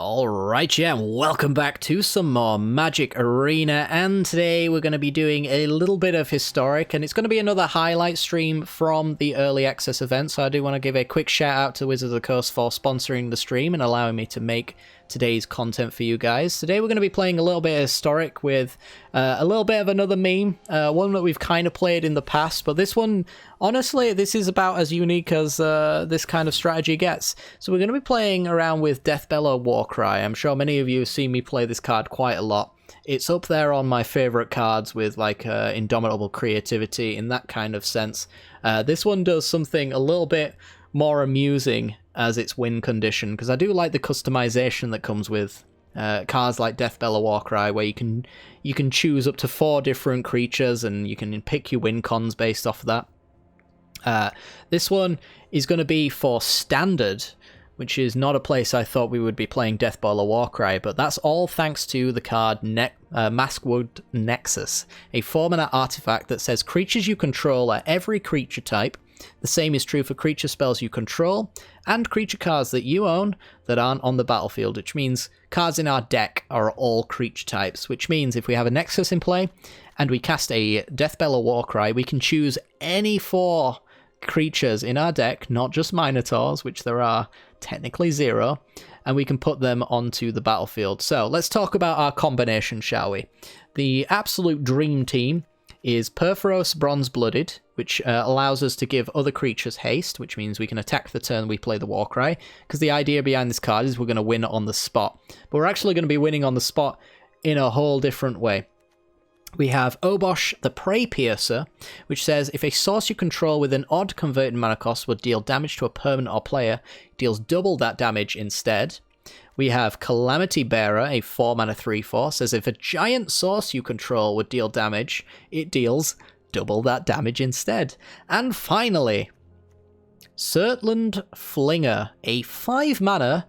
Alright, yeah, and welcome back to some more Magic Arena, and today we're going to be doing a little bit of Historic, and it's going to be another highlight stream from the Early Access event, so I do want to give a quick shout out to Wizards of the Coast for sponsoring the stream and allowing me to make today's content for you guys. Today we're going to be playing a little bit of Historic with a little bit of another meme, one that we've kind of played in the past, but this one, honestly, this is about as unique as this kind of strategy gets. So we're going to be playing around with Deathbellow Warcry. I'm sure many of you have seen me play this card quite a lot. It's up there on my favourite cards with like Indomitable Creativity in that kind of sense. This one does something a little bit more amusing as its win condition, because I do like the customization that comes with cards like Deathbellow Warcry, where you can choose up to 4 different creatures and you can pick your win cons based off of that. This one is going to be for Standard, which is not a place I thought we would be playing Deathbellow Warcry, but that's all thanks to the card Maskwood Nexus, a 4-mana artifact that says creatures you control are every creature type. The same is true for creature spells you control, and creature cards that you own that aren't on the battlefield, which means cards in our deck are all creature types, which means if we have a Nexus in play, and we cast a Deathbellow Warcry, we can choose any 4 creatures in our deck, not just Minotaurs, which there are technically 0, and we can put them onto the battlefield. So let's talk about our combination, shall we? The absolute dream team is Purphoros Bronze-Blooded, which allows us to give other creatures haste, which means we can attack the turn we play the Warcry, because the idea behind this card is we're going to win on the spot. But we're actually going to be winning on the spot in a whole different way. We have Obosh the Prey Piercer, which says if a source you control with an odd converted mana cost would deal damage to a permanent or player, it deals double that damage instead. We have Calamity Bearer, a 4-mana 3/4, says if a giant source you control would deal damage, it deals double that damage instead. And finally, Surtland Flinger, a 5-mana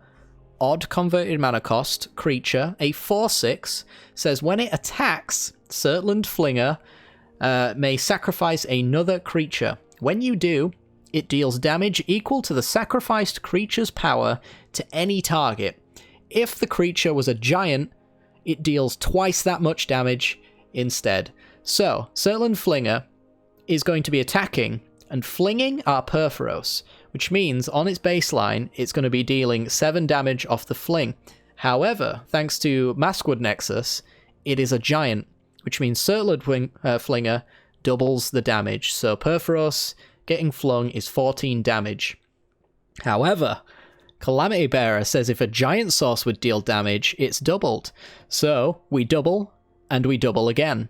odd converted mana cost creature, a 4/6, says when it attacks, Surtland Flinger may sacrifice another creature. When you do, it deals damage equal to the sacrificed creature's power to any target. If the creature was a giant, it deals twice that much damage instead. So, Surtland Flinger is going to be attacking and flinging our Purphoros, which means on its baseline, it's going to be dealing 7 damage off the fling. However, thanks to Maskwood Nexus, it is a giant, which means Surtland Flinger doubles the damage. So Purphoros getting flung is 14 damage. However, Calamity Bearer says if a giant source would deal damage, it's doubled. So we double, and we double again.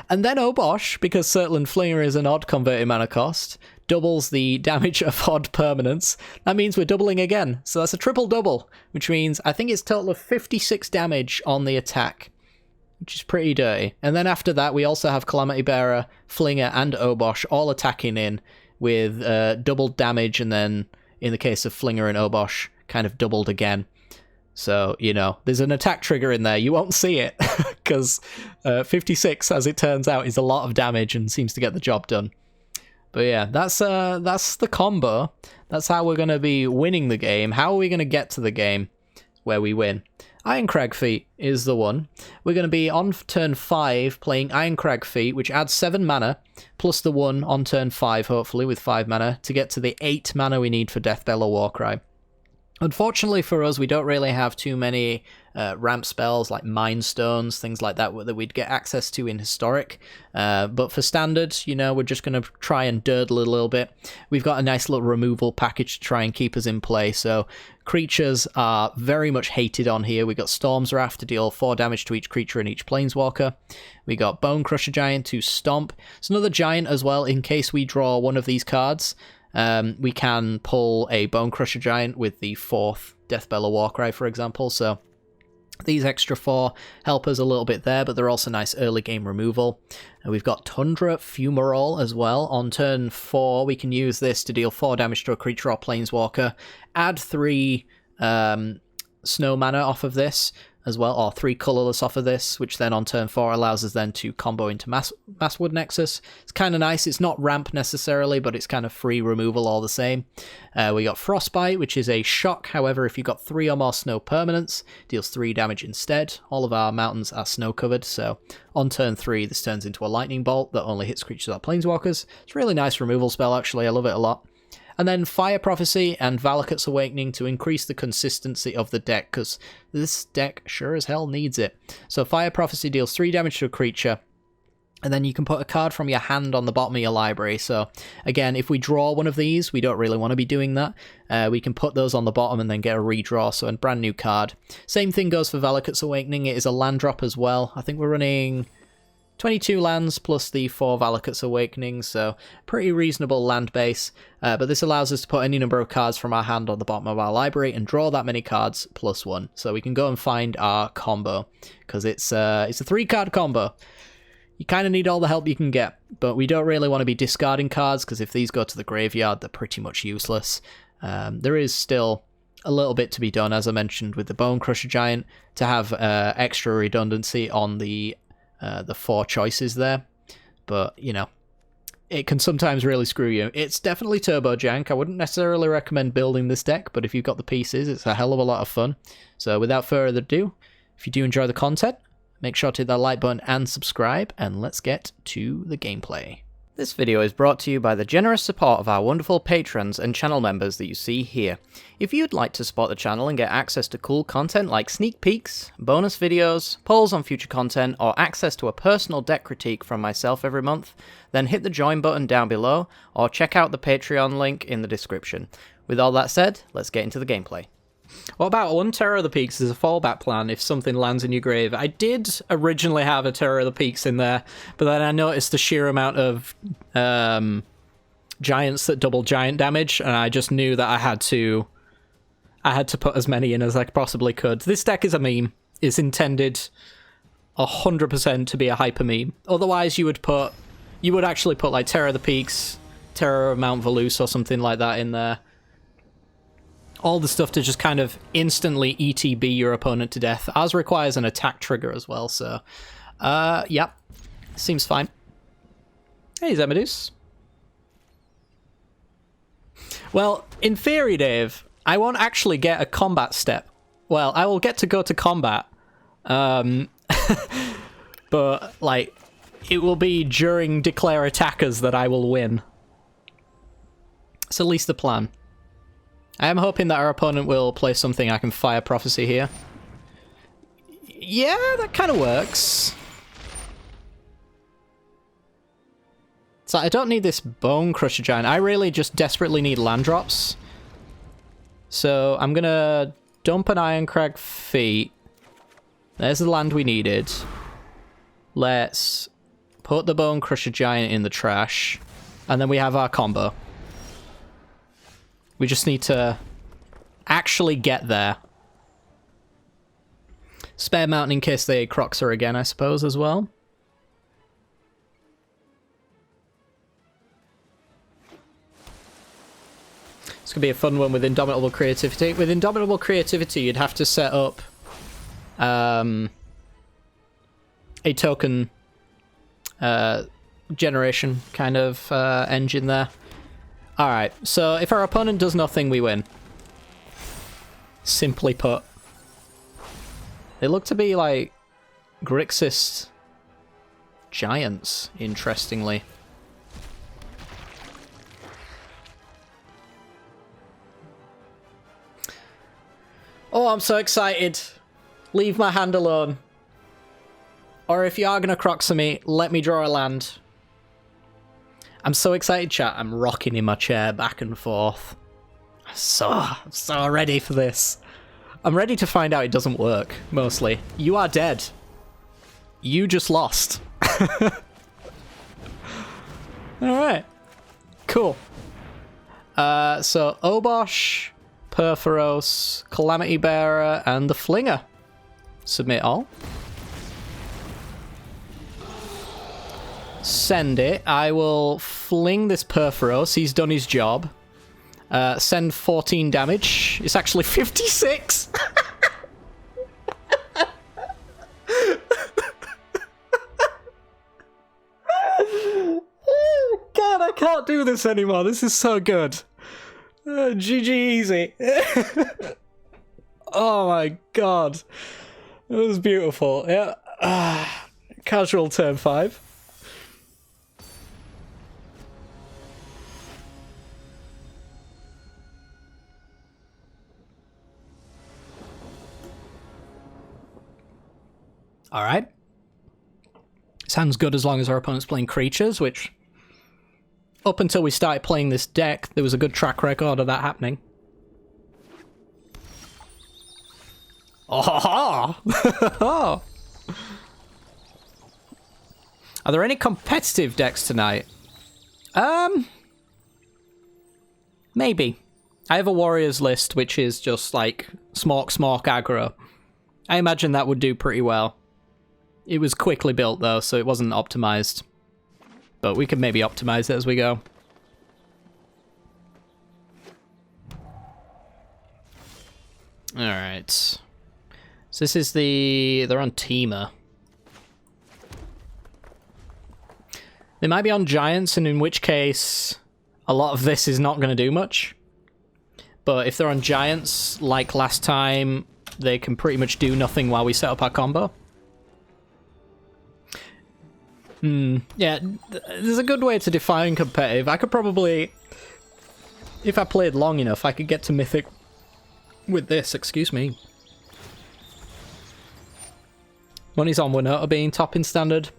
And then Obosh, because Surtland Flinger is an odd converted mana cost, doubles the damage of odd permanents. That means we're doubling again. So that's a triple double, which means I think it's a total of 56 damage on the attack, which is pretty dirty. And then after that, we also have Calamity Bearer, Flinger, and Obosh all attacking in with doubled damage, and then in the case of Flinger and Obosh, kind of doubled again. So, you know, there's an attack trigger in there. You won't see it, because 56, as it turns out, is a lot of damage and seems to get the job done. But yeah, that's the combo. That's how we're going to be winning the game. How are we going to get to the game where we win? Ironcrag Feat is the one. We're going to be on turn 5 playing Ironcrag Feat, which adds 7 mana, plus the 1 on turn 5, hopefully, with 5 mana, to get to the 8 mana we need for Deathbellow Warcry. Unfortunately for us, we don't really have too many ramp spells like Mind Stones, things like that we'd get access to in Historic. But for Standard, you know, we're just going to try and durdle a little bit. We've got a nice little removal package to try and keep us in play. So creatures are very much hated on here. We got Storm's Wrath to deal 4 damage to each creature and each Planeswalker. We got Bone Crusher Giant to stomp. It's another giant as well in case we draw one of these cards. We can pull a Bone Crusher Giant with the 4th Deathbellow Warcry, for example, so these extra 4 help us a little bit there, but they're also nice early game removal. And we've got Tundra Fumarole as well. On turn 4, we can use this to deal 4 damage to a creature or planeswalker, add 3 snow mana off of this, as well, or 3 colorless off of this, which then on turn 4 allows us then to combo into Masswood Nexus. It's kind of nice. It's not ramp necessarily, but it's kind of free removal all the same. We got Frostbite, which is a shock. However, if you've got 3 or more snow permanents, deals 3 damage instead. All of our mountains are snow covered, so on turn 3 this turns into a lightning bolt that only hits creatures or planeswalkers. It's a really nice removal spell, actually. I love it a lot. And then Fire Prophecy and Valakut's Awakening to increase the consistency of the deck, because this deck sure as hell needs it. So Fire Prophecy deals 3 damage to a creature, and then you can put a card from your hand on the bottom of your library. So again, if we draw one of these, we don't really want to be doing that. We can put those on the bottom and then get a redraw, so a brand new card. Same thing goes for Valakut's Awakening. It is a land drop as well. I think we're running 22 lands plus the 4 Valakut's Awakening, so pretty reasonable land base. But this allows us to put any number of cards from our hand on the bottom of our library and draw that many cards plus 1. So we can go and find our combo, because it's a 3-card combo. You kind of need all the help you can get, but we don't really want to be discarding cards, because if these go to the graveyard, they're pretty much useless. There is still a little bit to be done, as I mentioned, with the Bone Crusher Giant, to have extra redundancy on the 4 choices there, but you know, it can sometimes really screw you. It's definitely turbo jank. I wouldn't necessarily recommend building this deck, but if you've got the pieces, it's a hell of a lot of fun. So without further ado, if you do enjoy the content, make sure to hit that like button and subscribe, and let's get to the gameplay. This video is brought to you by the generous support of our wonderful patrons and channel members that you see here. If you'd like to support the channel and get access to cool content like sneak peeks, bonus videos, polls on future content, or access to a personal deck critique from myself every month, then hit the join button down below, or check out the Patreon link in the description. With all that said, let's get into the gameplay. What about one Terror of the Peaks as a fallback plan if something lands in your grave? I did originally have a Terror of the Peaks in there, but then I noticed the sheer amount of giants that double giant damage, and I just knew that I had to put as many in as I possibly could. This deck is a meme. It's intended 100% to be a hyper meme. Otherwise, you would actually put like Terror of the Peaks, Terror of Mount Volus, or something like that in there. All the stuff to just kind of instantly ETB your opponent to death. Ours requires an attack trigger as well, so yep, seems fine. Hey, Zemedus. Well, in theory, Dave, I won't actually get a combat step. Well, I will get to go to combat, but like, it will be during declare attackers that I will win. It's at least the plan. I am hoping that our opponent will play something I can Fire Prophecy here. Yeah, that kind of works. So I don't need this Bone Crusher Giant. I really just desperately need land drops. So I'm going to dump an Ironcrag Feet. There's the land we needed. Let's put the Bone Crusher Giant in the trash. And then we have our combo. We just need to actually get there. Spare mountain in case they crocs her again, I suppose, as well. This could be a fun one with Indomitable Creativity. With Indomitable Creativity, you'd have to set up a token generation kind of engine there. Alright, so if our opponent does nothing, we win. Simply put. They look to be like Grixis giants, interestingly. Oh, I'm so excited. Leave my hand alone. Or if you are going to Croxa me, let me draw a land. I'm so excited, chat. I'm rocking in my chair back and forth. I'm so ready for this. I'm ready to find out it doesn't work, mostly. You are dead. You just lost. Alright. Cool. So, Obosh, Perforos, Calamity Bearer, and the Flinger. Submit all. Send it. I will fling this Perforos. He's done his job. Send 14 damage. It's actually 56. can't do this anymore. This is so good. GG easy. Oh my god. It was beautiful. Yeah. Casual turn 5. Alright. Sounds good as long as our opponent's playing creatures, which, up until we started playing this deck, there was a good track record of that happening. Oh! Are there any competitive decks tonight? Maybe. I have a Warriors list, which is just like smork aggro. I imagine that would do pretty well. It was quickly built though, so it wasn't optimized. But we could maybe optimize it as we go. Alright. So this is they're on Teamer. They might be on Giants, and in which case a lot of this is not going to do much. But if they're on Giants, like last time, they can pretty much do nothing while we set up our combo. Yeah, there's a good way to define competitive. I could probably, if I played long enough, I could get to Mythic with this, excuse me. Money's on Winota being top in Standard.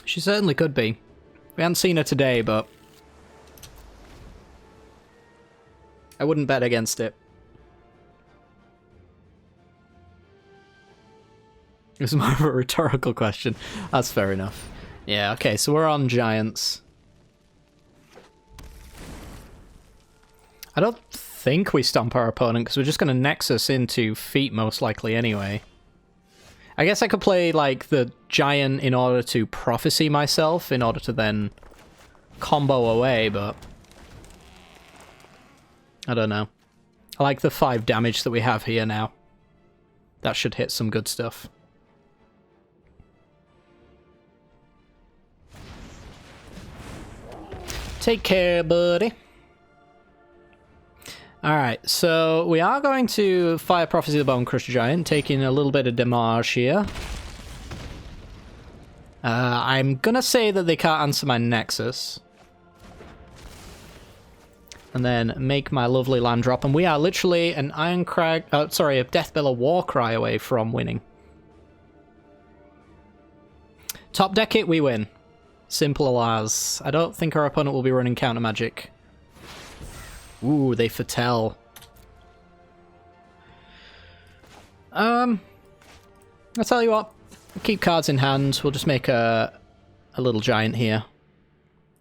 She certainly could be. We haven't seen her today, but I wouldn't bet against it. It was more of a rhetorical question. That's fair enough. Yeah, okay, so we're on Giants. I don't think we stomp our opponent, because we're just going to Nexus into feet most likely anyway. I guess I could play, like, the Giant in order to Prophecy myself, in order to then combo away, but I don't know. I like the 5 damage that we have here now. That should hit some good stuff. Take care, buddy. Alright, so we are going to Fire Prophecy the Bone Crusher Giant, taking a little bit of damage here. I'm gonna say that they can't answer my Nexus. And then make my lovely land drop, and we are literally an a Deathbellow Warcry away from winning. Top deck it, we win. Simple as. I don't think our opponent will be running counter magic. Ooh, they foretell. I'll tell you what. Keep cards in hand. We'll just make a little giant here.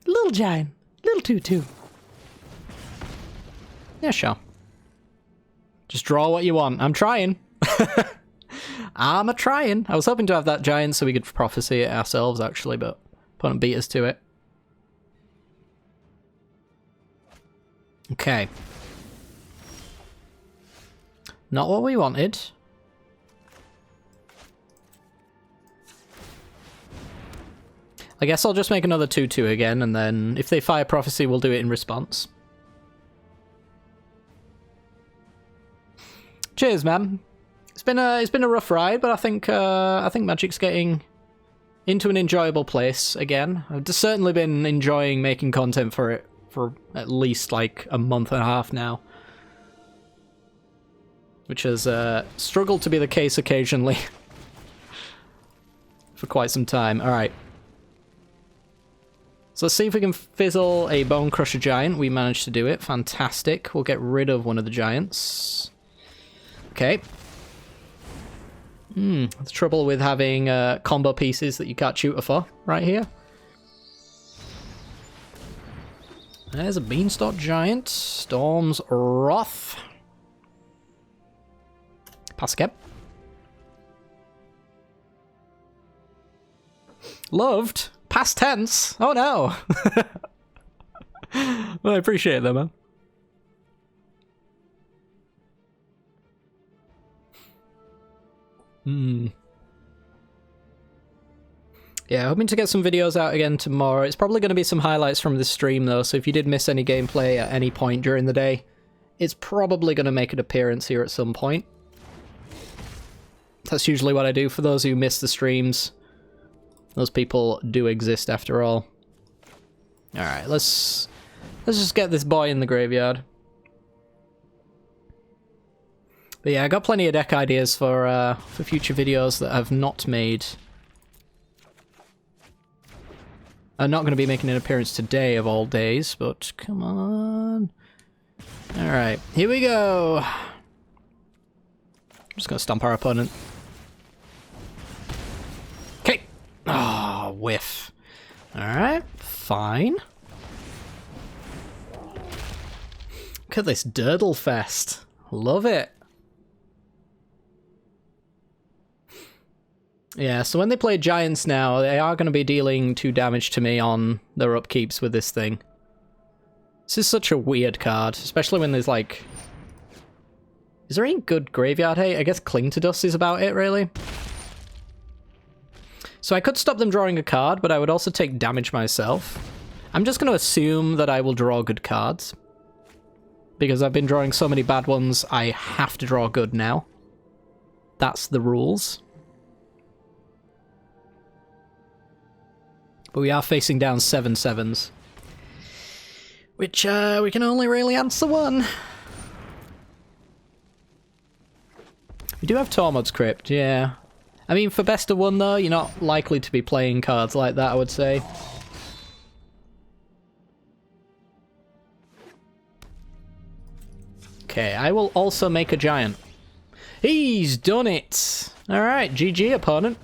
Little giant. Little 2/2. Yeah, sure. Just draw what you want. I'm trying. I'm a-trying. I was hoping to have that giant so we could Prophecy it ourselves, actually, but opponent beat us to it. Okay. Not what we wanted. I guess I'll just make another 2/2 again, and then if they fire Prophecy, we'll do it in response. Cheers, man. It's been a rough ride, but I think Magic's getting into an enjoyable place again. I've just certainly been enjoying making content for it for at least like a month and a half now, which has struggled to be the case occasionally for quite some time. All right. So let's see if we can fizzle a Bone Crusher Giant. We managed to do it. Fantastic. We'll get rid of one of the giants. Okay. The trouble with having combo pieces that you can't tutor for right here. There's a Beanstalk Giant. Storm's Wrath. Pass again. Loved. Past tense. Oh no. Well, I appreciate that, man. Yeah, hoping to get some videos out again tomorrow. It's probably going to be some highlights from this stream, though, so if you did miss any gameplay at any point during the day, it's probably going to make an appearance here at some point. That's usually what I do for those who miss the streams. Those people do exist after all. Alright, let's just get this boy in the graveyard. But yeah, I got plenty of deck ideas for future videos that I've not made. I'm not going to be making an appearance today of all days, but come on. Alright, here we go. I'm just going to stomp our opponent. Okay. Oh, whiff. Alright, fine. Look at this Durdle Fest. Love it. Yeah, so when they play Giants now, they are going to be dealing 2 damage to me on their upkeeps with this thing. This is such a weird card, especially when there's like... Is there any good graveyard hate? I guess Cling to Dust is about it, really. So I could stop them drawing a card, but I would also take damage myself. I'm just going to assume that I will draw good cards. Because I've been drawing so many bad ones, I have to draw good now. That's the rules. But we are facing down 7 7s. Which, we can only really answer one. We do have Tormod's Crypt, yeah. I mean, for best of 1 though, you're not likely to be playing cards like that, I would say. Okay, I will also make a giant. He's done it! Alright, GG opponent.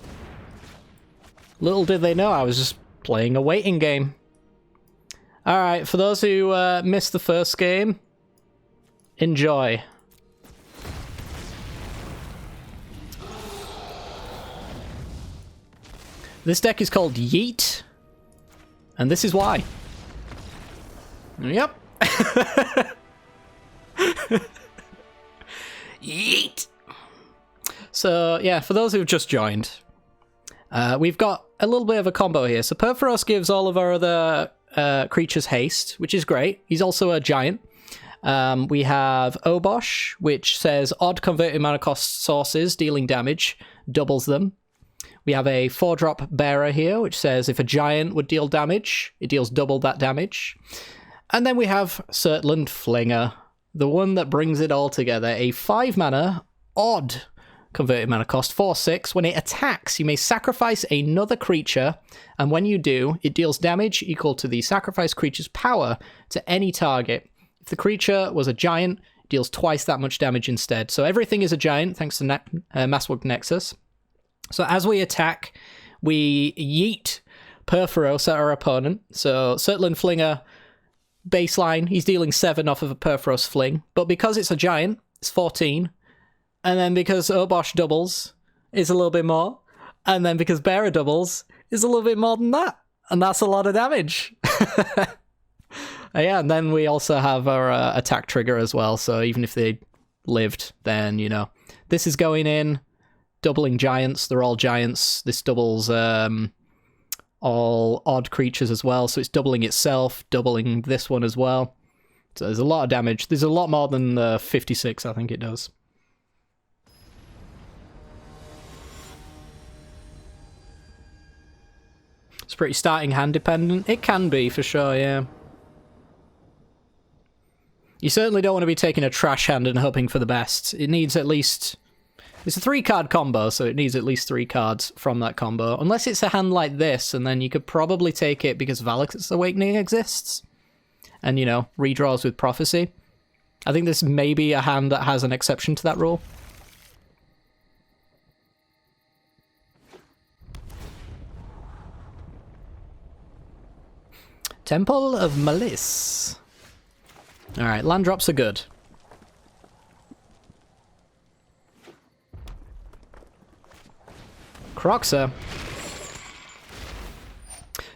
Little did they know I was just playing a waiting game. Alright, for those who missed the first game, enjoy. This deck is called Yeet, and this is why. Yep. Yeet! So, yeah, for those who've just joined, we've got a little bit of a combo here. So Perforos gives all of our other creatures haste, which is great. He's also a giant. We have Obosh, which says odd converted mana cost sources, dealing damage, doubles them. We have a 4-drop bearer here, which says if a giant would deal damage, it deals double that damage. And then we have Surtland Flinger, the one that brings it all together. A 5-mana, odd converted mana cost, 4/6. When it attacks, you may sacrifice another creature, and when you do, it deals damage equal to the sacrificed creature's power to any target. If the creature was a giant, it deals twice that much damage instead. So everything is a giant, thanks to Masswog Nexus. So as we attack, we yeet Perforos at our opponent. So Surtland Flinger, baseline, he's dealing 7 off of a Perforos Fling, but because it's a giant, it's 14. And then because Obosh doubles, it's a little bit more. And then because Bearer doubles, it's a little bit more than that. And that's a lot of damage. Yeah, and then we also have our attack trigger as well. So even if they lived, then, you know. This is going in, doubling giants. They're all giants. This doubles all odd creatures as well. So it's doubling itself, doubling this one as well. So there's a lot of damage. There's a lot more than 56, I think it does. It's pretty starting hand dependent. It can be, for sure, yeah. You certainly don't want to be taking a trash hand and hoping for the best. It needs at least... It's a 3-card combo, so it needs at least 3 cards from that combo. Unless it's a hand like this, and then you could probably take it because Valak's Awakening exists. And, you know, redraws with Prophecy. I think this may be a hand that has an exception to that rule. Temple of Malice. Alright, land drops are good. Croxa.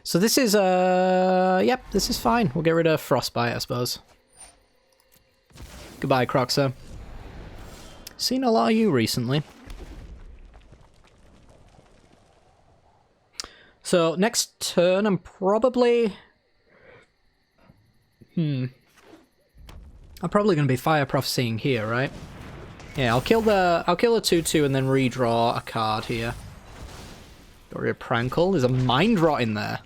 So this is, yep, this is fine. We'll get rid of Frostbite, I suppose. Goodbye, Croxa. Seen a lot of you recently. So next turn, I'm probably... I'm probably going to be Fire Prophecying here, right? Yeah, I'll kill the 2/2 and then redraw a card here. Got rid of Prankle. There's a Mind Rot in there.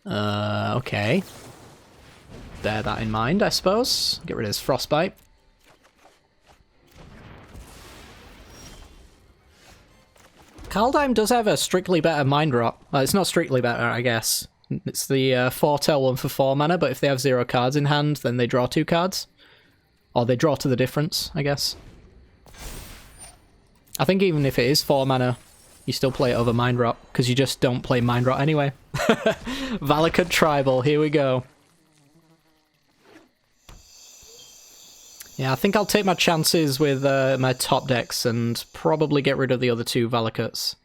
Okay. Bear that in mind, I suppose. Get rid of his Frostbite. Kaldheim does have a strictly better Mind Rot. Well, it's not strictly better, I guess. It's the Foretell one for 4 mana, but if they have 0 cards in hand, then they draw 2 cards. Or they draw to the difference, I guess. I think even if it is 4 mana, you still play it over Mind Rot, because you just don't play Mind Rot anyway. Valakut Tribal, here we go. Yeah, I think I'll take my chances with my top decks and probably get rid of the other 2 Valakuts.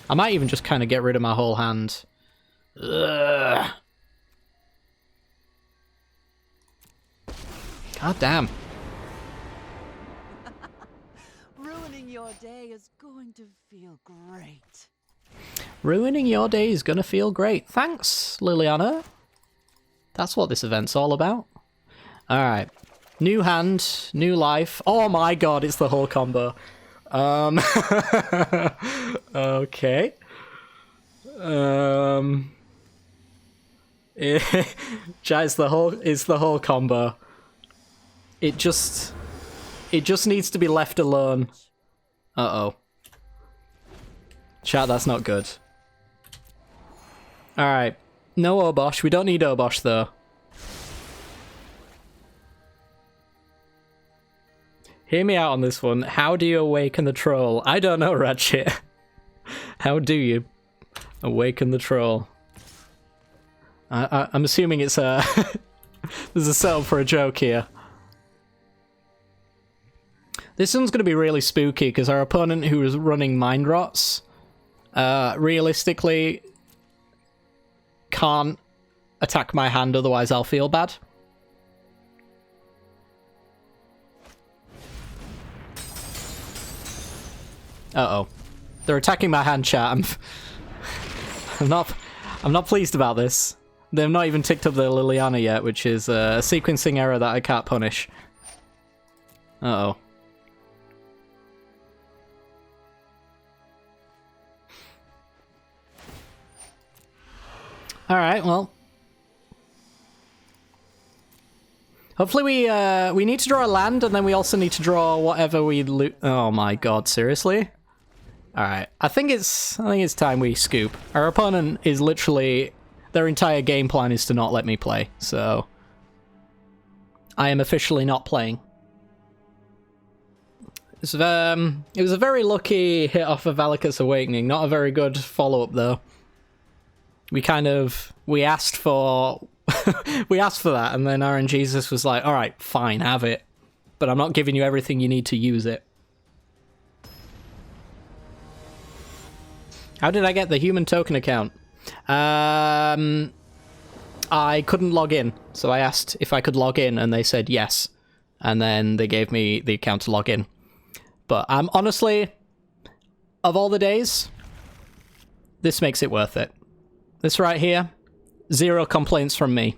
I might even just kind of get rid of my whole hand. Ugh. God damn. Ruining your day is going to feel great. Ruining your day is gonna feel great. Thanks, Liliana. That's what this event's all about. Alright. New hand, new life. Oh my god, it's the whole combo. Okay. It's the whole combo. It just needs to be left alone. Uh-oh. Chat, that's not good. Alright. No Obosh. We don't need Obosh, though. Hear me out on this one. How do you awaken the troll? I don't know, Ratchet. How do you awaken the troll? I'm assuming it's a... There's a setup for a joke here. This one's going to be really spooky because our opponent who is running Mind Rots realistically can't attack my hand, otherwise I'll feel bad. Uh-oh. They're attacking my hand, chat. I'm not pleased about this. They've not even ticked up the Liliana yet, which is a sequencing error that I can't punish. Uh-oh. Alright, well. Hopefully we need to draw a land, and then we also need to draw whatever we loot. Oh my god, seriously? Alright, I think it's time we scoop. Our opponent is literally... Their entire game plan is to not let me play, so... I am officially not playing. It was a very lucky hit off of Valakut's Awakening, not a very good follow-up though. We asked for... we asked for that, and then RNGesus was like, alright, fine, have it. But I'm not giving you everything you need to use it. How did I get the human token account? I couldn't log in, so I asked if I could log in, and they said yes. And then they gave me the account to log in. But honestly, of all the days, this makes it worth it. This right here, 0 complaints from me.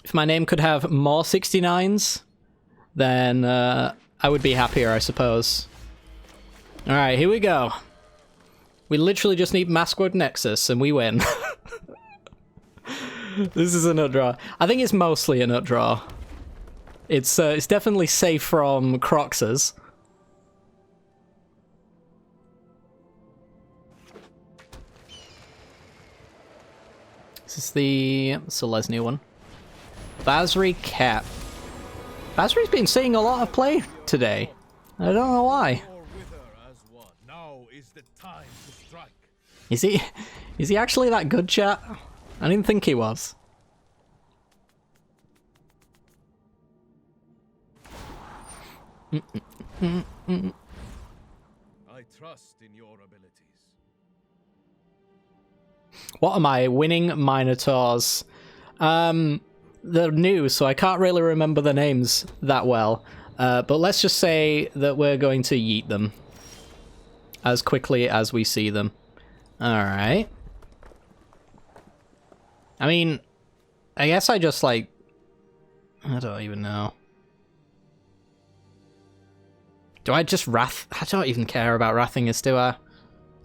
If my name could have more 69s, then I would be happier, I suppose. Alright, here we go. We literally just need Maskwood Nexus, and we win. This is a nut draw. I think it's mostly a nut draw. It's definitely safe from Croxes. This is the Selesnya one. Basri Cap. Basri's been seeing a lot of play today. I don't know why. Is he actually that good, chat? I didn't think he was. I trust in your abilities. What am I? Winning Minotaurs. they're new, so I can't really remember the names that well. But let's just say that we're going to yeet them as quickly as we see them. Alright. I mean, I guess I just, like... I don't even know. Do I just wrath? I don't even care about Wrathingus, do I?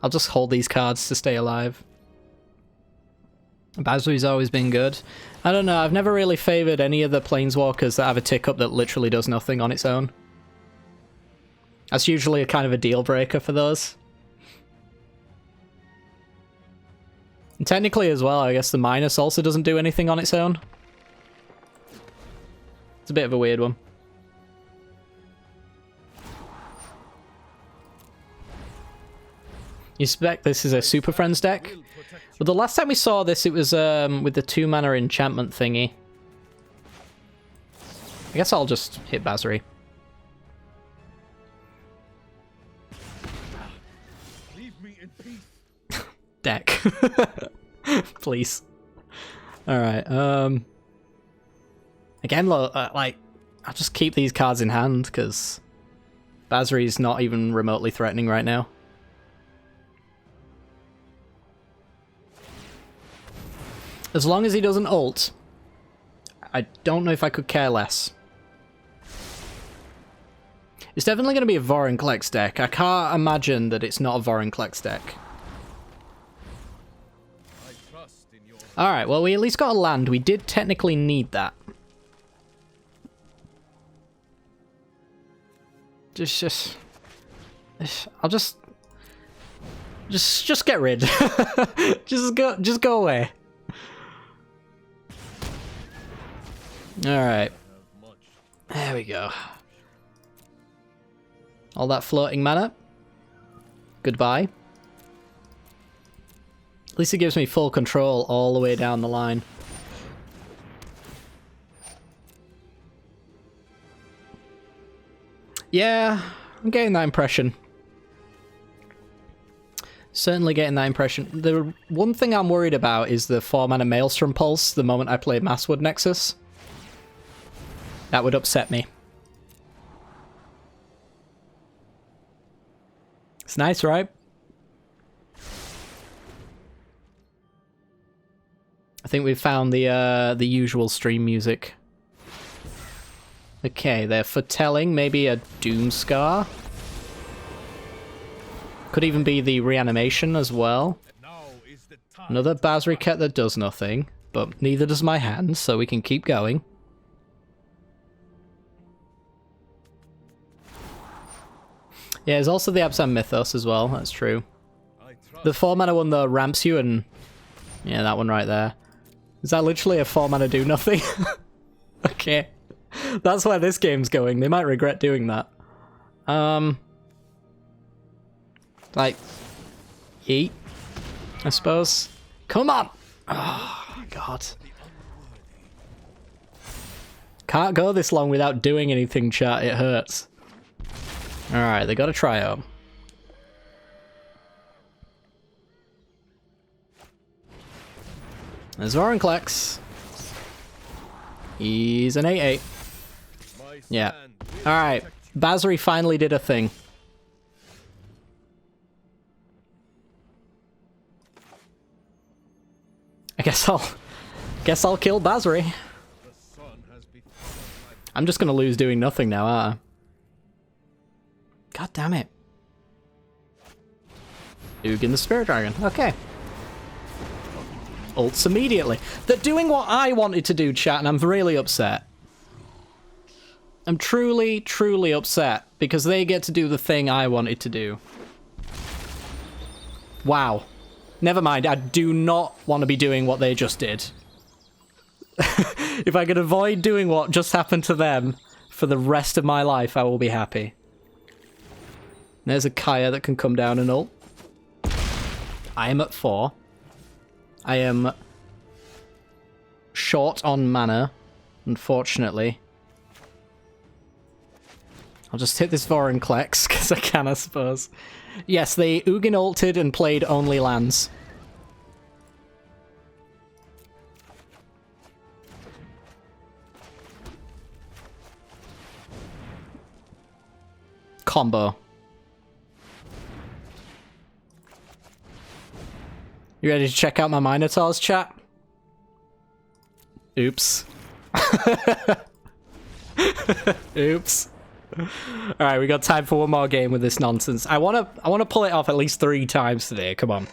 I'll just hold these cards to stay alive. Basri's always been good. I don't know, I've never really favoured any of the Planeswalkers that have a tick-up that literally does nothing on its own. That's usually a kind of a deal breaker for those. And technically as well, I guess the Minus also doesn't do anything on its own. It's a bit of a weird one. You suspect this is a Super Friends deck? But the last time we saw this, it was with the 2-mana enchantment thingy. I guess I'll just hit Basri. Leave me in peace. Deck. Please. Alright, again, like, I'll just keep these cards in hand, because Basri's not even remotely threatening right now. As long as he doesn't ult, I don't know if I could care less. It's definitely going to be a Vorinclex deck. I can't imagine that it's not a Vorinclex deck. Alright, well, we at least got a land. We did technically need that. I'll just get rid. just go away. Alright. There we go. All that floating mana. Goodbye. At least it gives me full control all the way down the line. Yeah, I'm getting that impression. Certainly getting that impression. The one thing I'm worried about is the 4-mana Maelstrom Pulse the moment I play Masswood Nexus. That would upset me. It's nice, right? I think we've found the usual stream music. Okay, they're foretelling maybe a Doomscar. Could even be the reanimation as well. Another Basri Ket that does nothing, but neither does my hand, so we can keep going. Yeah, there's also the Absam Mythos as well, that's true. The 4-mana one though ramps you and... yeah, that one right there. Is that literally a 4-mana do nothing? Okay. That's where this game's going. They might regret doing that. Like... yeet, I suppose. Come on! Oh, God. Can't go this long without doing anything, chat. It hurts. Alright, they got a Triome. There's Vorinclex. He's an 8/8. Yeah. Alright, Basri finally did a thing. I guess I'll kill Basri. I'm just gonna lose doing nothing now, aren't I? God damn it. Ugin the Spirit Dragon. Okay. Ults immediately. They're doing what I wanted to do, chat, and I'm really upset. I'm truly, truly upset because they get to do the thing I wanted to do. Wow. Never mind, I do not want to be doing what they just did. If I could avoid doing what just happened to them for the rest of my life, I will be happy. There's a Kaya that can come down and ult. I am at 4. I am short on mana, unfortunately. I'll just hit this Vorinclex, because I can, I suppose. Yes, they Ugin ulted and played only lands. combo. You ready to check out my Minotaurs, chat? Oops. Oops. Alright, we got time for one more game with this nonsense. I wanna pull it off at least 3 times today, come on.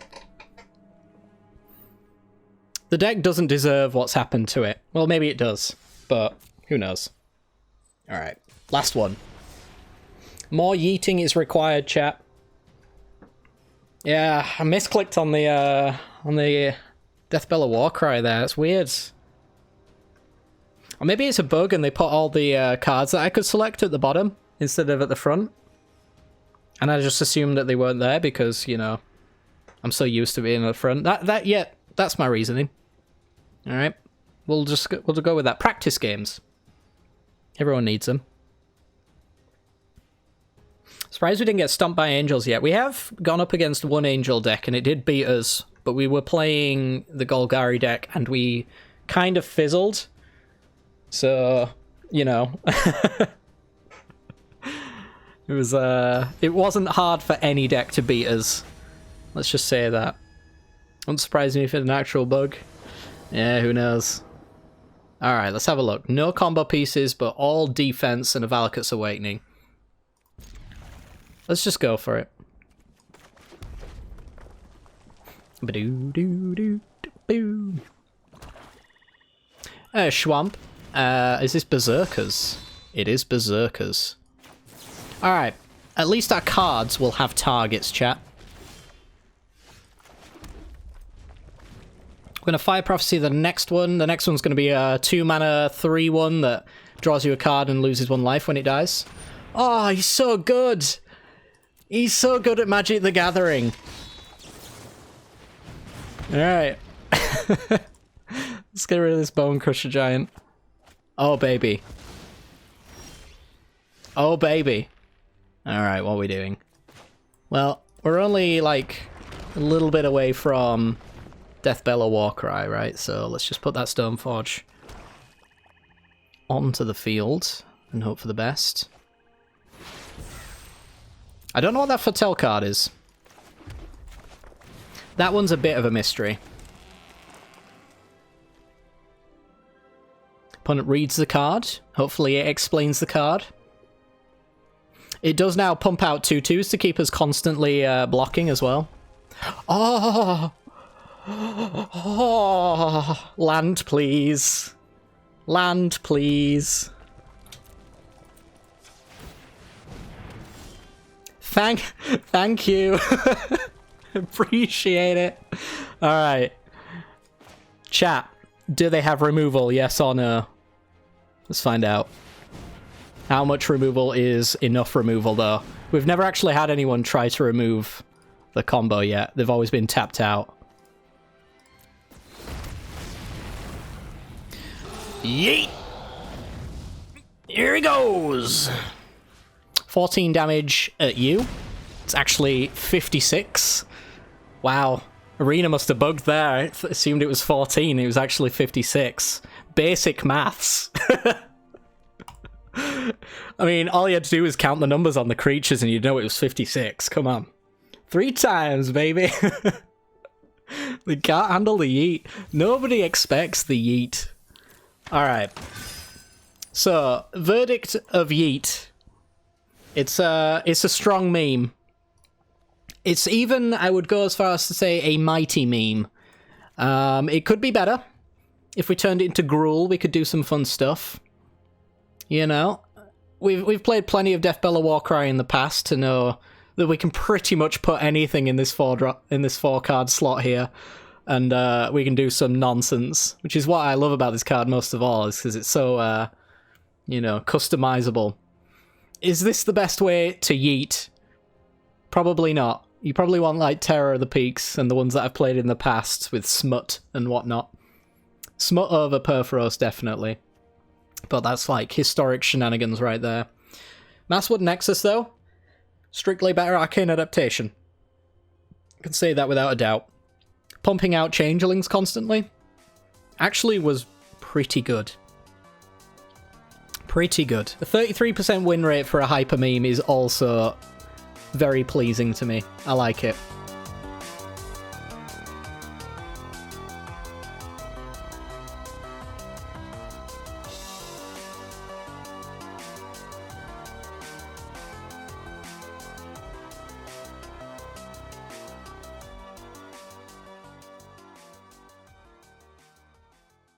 The deck doesn't deserve what's happened to it. Well, maybe it does, but who knows. Alright, last one. More yeeting is required, chat. Yeah, I misclicked on the Deathbellow Warcry there. It's weird. Or maybe it's a bug and they put all the cards that I could select at the bottom instead of at the front. And I just assumed that they weren't there because, you know, I'm so used to being at the front. That's my reasoning. All right, we'll go with that. Practice games. Everyone needs them. Surprised we didn't get stomped by angels yet. We have gone up against one angel deck and it did beat us, but we were playing the Golgari deck and we kind of fizzled. So, you know, it wasn't hard for any deck to beat us. Let's just say that. Wouldn't surprise me if it's an actual bug. Yeah, who knows. Alright, let's have a look. No combo pieces, but all defense and a Valakut's Awakening. Let's just go for it. Ba-doo-doo-doo-doo-boo. Schwamp. Is this Berserkers? It is Berserkers. Alright, at least our cards will have targets, chat. We're going to Fire Prophecy the next one. The next one's going to be a 2-mana 3-1 that draws you a card and loses 1 life when it dies. Oh, he's so good! He's so good at Magic the Gathering. Alright. Let's get rid of this Bone Crusher Giant. Oh, baby. Oh, baby. Alright, what are we doing? Well, we're only, like, a little bit away from Deathbellow Warcry, right? So let's just put that Stoneforge onto the field and hope for the best. I don't know what that Foretell card is. That one's a bit of a mystery. Opponent reads the card. Hopefully it explains the card. It does now pump out 2/2s to keep us constantly blocking as well. Oh! Oh! Land, please. Land, please. Thank you. Appreciate it. Alright. Chat. Do they have removal? Yes or no? Let's find out. How much removal is enough removal, though? We've never actually had anyone try to remove the combo yet. They've always been tapped out. Yeet! Here he goes! 14 damage at you. It's actually 56. Wow. Arena must have bugged there. I assumed it was 14. It was actually 56. Basic maths. I mean, all you had to do was count the numbers on the creatures and you'd know it was 56. Come on. 3 times, baby. They can't handle the yeet. Nobody expects the yeet. Alright. So, verdict of yeet. It's a strong meme. It's even, I would go as far as to say, a mighty meme. It could be better. If we turned it into Gruul, we could do some fun stuff. You know? We've played plenty of Deathbellow Warcry in the past to know that we can pretty much put anything in this 4-card slot here. And we can do some nonsense. Which is what I love about this card most of all, is because it's so, you know, customizable. Is this the best way to yeet? Probably not. You probably want, like, Terror of the Peaks and the ones that I've played in the past with Smut and whatnot. Smut over Perforos, definitely. But that's, like, historic shenanigans right there. Masswood Nexus, though? Strictly better Arcane Adaptation. I can say that without a doubt. Pumping out Changelings constantly actually was pretty good. Pretty good. A 33% win rate for a hyper meme is also very pleasing to me. I like it.